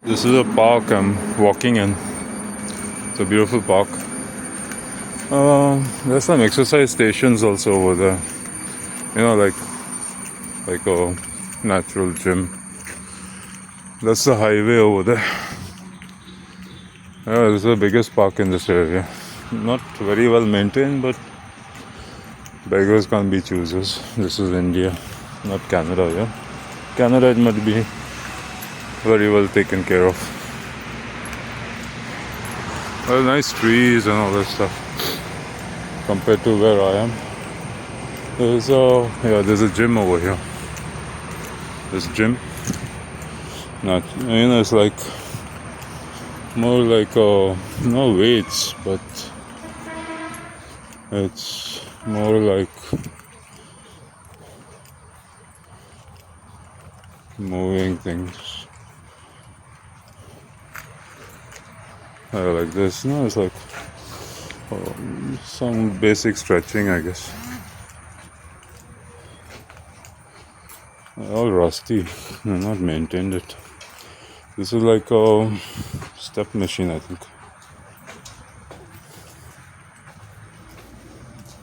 This is a park I'm walking in. It's a beautiful park. There's some exercise stations also over there. Like a natural gym. That's the highway over there. Yeah, this is the biggest park in this area. Not very well maintained, but beggars can't be choosers. This is India, not Canada. Yeah, Canada it might be very well taken care of. Well, nice trees and all that stuff compared to where I am. There's a gym over here. This gym, it's like more like no weights, but it's more like moving things. Like this. No, it's like some basic stretching, I guess. All rusty. Not maintained it. This is like a step machine, I think.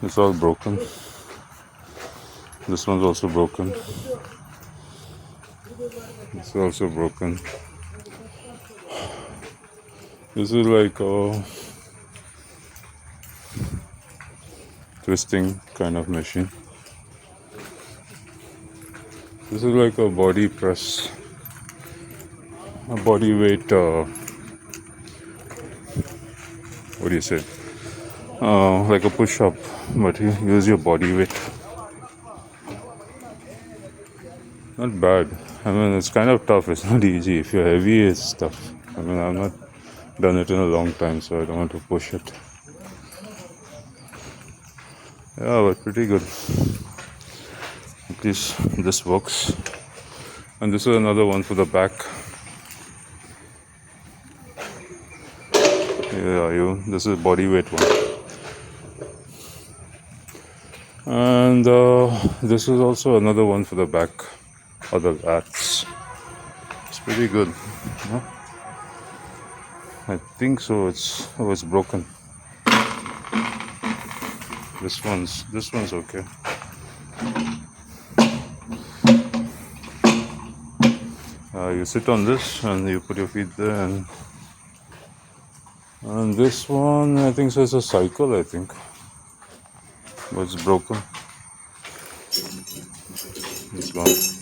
It's all broken. This one's also broken. This is also broken. This is like a twisting kind of machine. This is like a body press, a body weight, what do you say? Like a push-up, but you use your body weight. Not bad. I mean, it's kind of tough. It's not easy. If you're heavy, it's tough. I mean, I've not done it in a long time, so I don't want to push it. Yeah, but pretty good. At least this works. And this is another one for the back. This is body weight one. And this is also another one for the back, or the lats. It's pretty good. Huh? I think so. It's broken. This one's okay. You sit on this and you put your feet there, and this one I think so. It's a cycle, I think, but it's broken. This one.